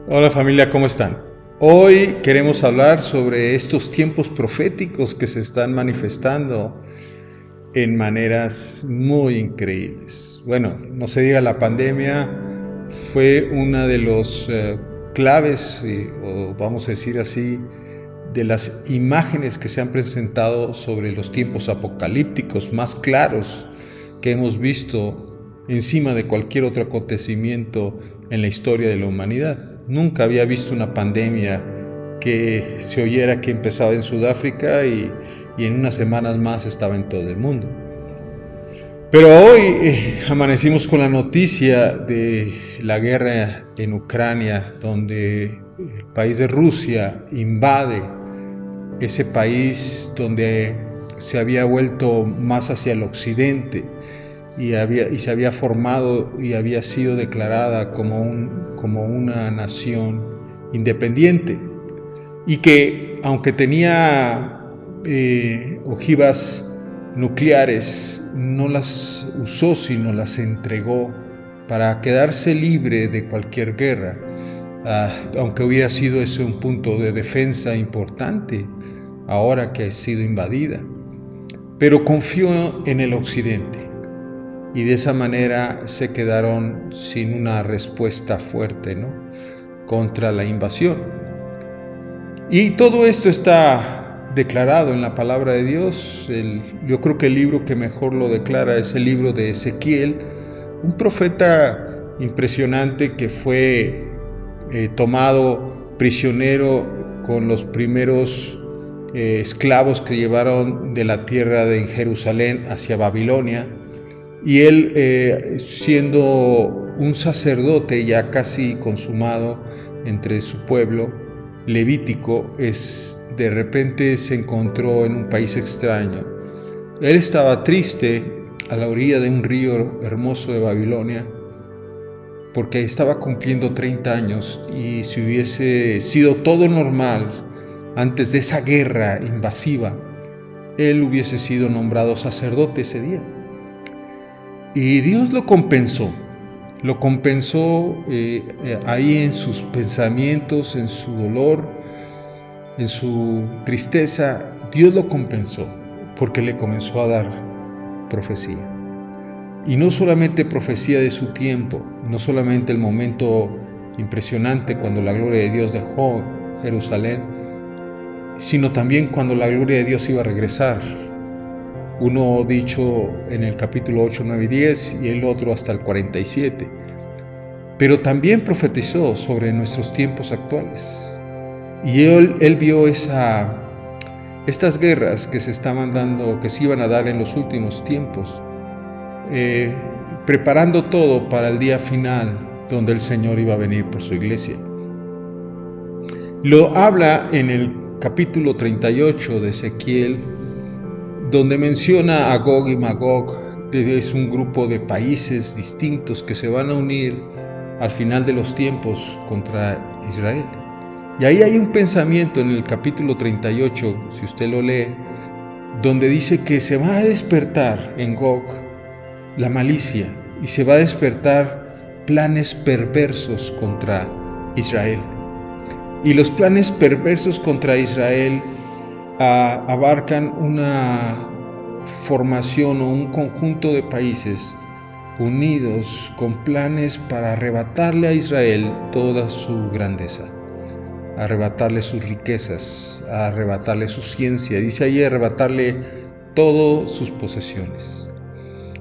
Hola familia, ¿cómo están? Hoy queremos hablar sobre estos tiempos proféticos que se están manifestando en maneras muy increíbles. Bueno, no se diga, la pandemia fue una de los claves, o vamos a decir así, de las imágenes que se han presentado sobre los tiempos apocalípticos más claros que hemos visto encima de cualquier otro acontecimiento en la historia de la humanidad. Nunca había visto una pandemia que se oyera que empezaba en Sudáfrica y en unas semanas más estaba en todo el mundo. Pero hoy amanecimos con la noticia de la guerra en Ucrania, donde el país de Rusia invade ese país donde se había vuelto más hacia el occidente y se había formado y había sido declarada como una nación independiente, y que aunque tenía ojivas nucleares, no las usó, sino las entregó para quedarse libre de cualquier guerra, aunque hubiera sido ese un punto de defensa importante ahora que ha sido invadida. Pero confió en el occidente, y de esa manera se quedaron sin una respuesta fuerte, ¿no?, contra la invasión. Y todo esto está declarado en la palabra de Dios. Yo creo que el libro que mejor lo declara es el libro de Ezequiel, un profeta impresionante que fue tomado prisionero con los primeros esclavos que llevaron de la tierra de Jerusalén hacia Babilonia. Y él, siendo un sacerdote ya casi consumado entre su pueblo levítico, de repente se encontró en un país extraño. Él estaba triste a la orilla de un río hermoso de Babilonia, porque estaba cumpliendo 30 años, y si hubiese sido todo normal antes de esa guerra invasiva, él hubiese sido nombrado sacerdote ese día. Y Dios lo compensó ahí en sus pensamientos, en su dolor, en su tristeza. Dios lo compensó porque le comenzó a dar profecía. Y no solamente profecía de su tiempo, no solamente el momento impresionante cuando la gloria de Dios dejó Jerusalén, sino también cuando la gloria de Dios iba a regresar. Uno dicho en el capítulo 8, 9 y 10 y el otro hasta el 47. Pero también profetizó sobre nuestros tiempos actuales. Y él vio estas guerras que se estaban dando, que se iban a dar en los últimos tiempos, preparando todo para el día final donde el Señor iba a venir por su iglesia. Lo habla en el capítulo 38 de Ezequiel, donde menciona a Gog y Magog. Es un grupo de países distintos que se van a unir al final de los tiempos contra Israel. Y ahí hay un pensamiento en el capítulo 38, si usted lo lee, donde dice que se va a despertar en Gog la malicia y se va a despertar planes perversos contra Israel. Y los planes perversos contra Israel abarcan una formación o un conjunto de países unidos con planes para arrebatarle a Israel toda su grandeza, arrebatarle sus riquezas, arrebatarle su ciencia, dice ahí, arrebatarle todas sus posesiones.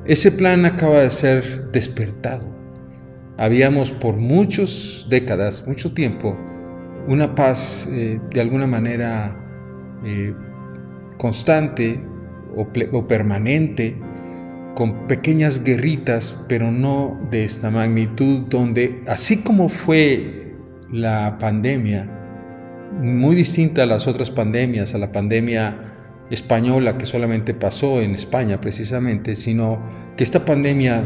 Ese plan acaba de ser despertado. Habíamos por muchas décadas, mucho tiempo, una paz de alguna manera constante o permanente, con pequeñas guerritas, pero no de esta magnitud, donde así como fue la pandemia, muy distinta a las otras pandemias, a la pandemia española que solamente pasó en España precisamente, sino que esta pandemia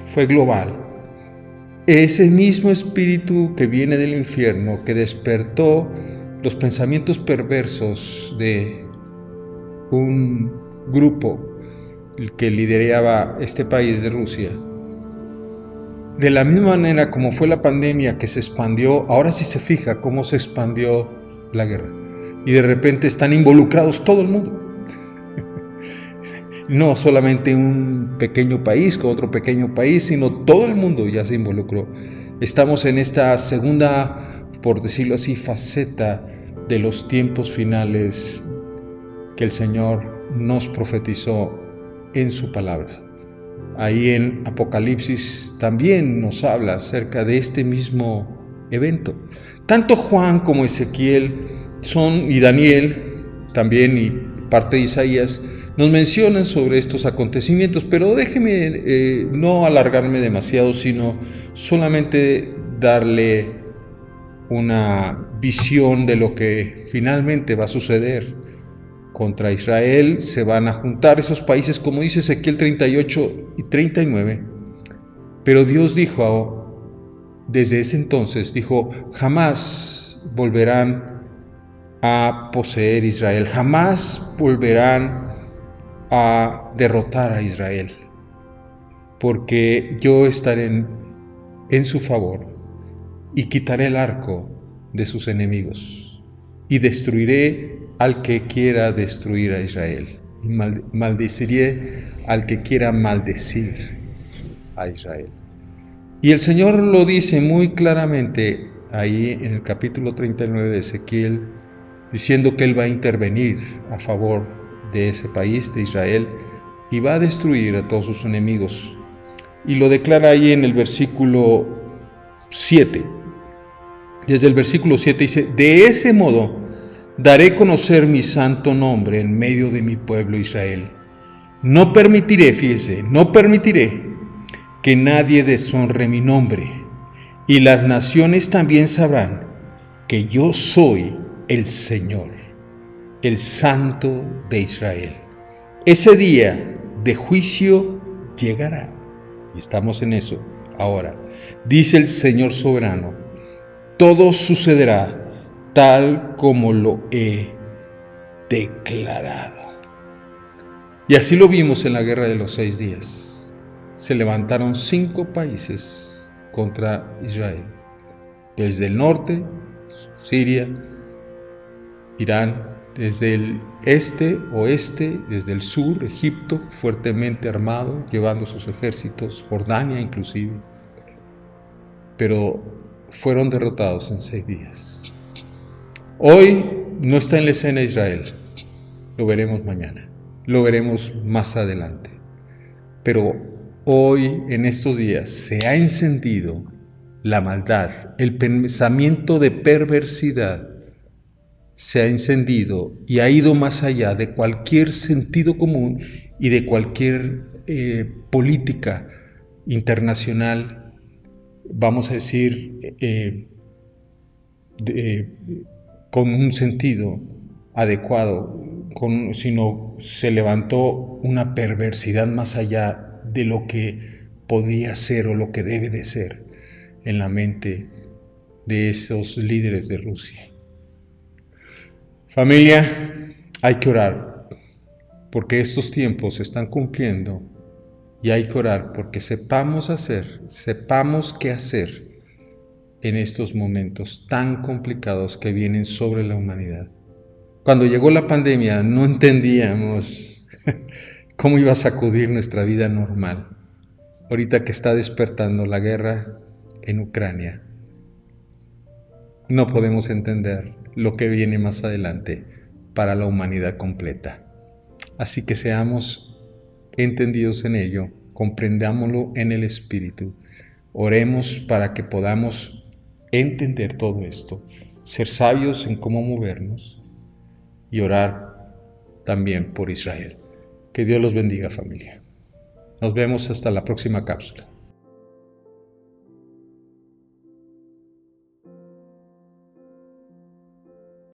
fue global. Ese mismo espíritu que viene del infierno, que despertó los pensamientos perversos de un grupo que lideraba este país de Rusia, De la misma manera como fue la pandemia que se expandió, ahora sí se fija cómo se expandió la guerra. Y de repente están involucrados todo el mundo. No solamente un pequeño país con otro pequeño país, sino todo el mundo ya se involucró. Estamos en esta segunda, por decirlo así, faceta de los tiempos finales que el Señor nos profetizó en su palabra. Ahí en Apocalipsis también nos habla acerca de este mismo evento. Tanto Juan como Ezequiel y Daniel también, y parte de Isaías, nos mencionan sobre estos acontecimientos, pero déjeme no alargarme demasiado, sino solamente darle una visión de lo que finalmente va a suceder. Contra Israel se van a juntar esos países, como dice Ezequiel 38 y 39. Pero Dios dijo, desde ese entonces, dijo, jamás volverán a poseer Israel, jamás volverán a derrotar a Israel, porque yo estaré en su favor y quitaré el arco de sus enemigos y destruiré al que quiera destruir a Israel y maldeciré al que quiera maldecir a Israel. Y el Señor lo dice muy claramente ahí en el capítulo 39 de Ezequiel, diciendo que Él va a intervenir a favor de ese país, de Israel, y va a destruir a todos sus enemigos. Y lo declara ahí en el versículo 7. Desde el versículo 7 dice, de ese modo daré conocer mi santo nombre en medio de mi pueblo Israel. No permitiré, fíjese, no permitiré que nadie deshonre mi nombre, y las naciones también sabrán que yo soy el Señor, el Santo de Israel. Ese día de juicio llegará, y estamos en eso ahora. Dice el Señor soberano, todo sucederá tal como lo he declarado. Y así lo vimos en la guerra de los 6 días. Se levantaron 5 países contra Israel. Desde el norte, Siria, Irán, desde el este, oeste, desde el sur, Egipto, fuertemente armado, llevando sus ejércitos, Jordania inclusive. Pero fueron derrotados en 6 días. Hoy no está en la escena Israel, lo veremos mañana, lo veremos más adelante. Pero hoy, en estos días, se ha encendido la maldad, el pensamiento de perversidad se ha encendido y ha ido más allá de cualquier sentido común y de cualquier política internacional, vamos a decir, con un sentido adecuado, sino se levantó una perversidad más allá de lo que podría ser o lo que debe de ser en la mente de esos líderes de Rusia. Familia, hay que orar porque estos tiempos se están cumpliendo y hay que orar porque sepamos qué hacer en estos momentos tan complicados que vienen sobre la humanidad. Cuando llegó la pandemia no entendíamos cómo iba a sacudir nuestra vida normal. Ahorita que está despertando la guerra en Ucrania, no podemos entender lo que viene más adelante para la humanidad completa. Así que seamos entendidos en ello, comprendámoslo en el Espíritu, oremos para que podamos entender todo esto, ser sabios en cómo movernos y orar también por Israel. Que Dios los bendiga, familia. Nos vemos hasta la próxima cápsula.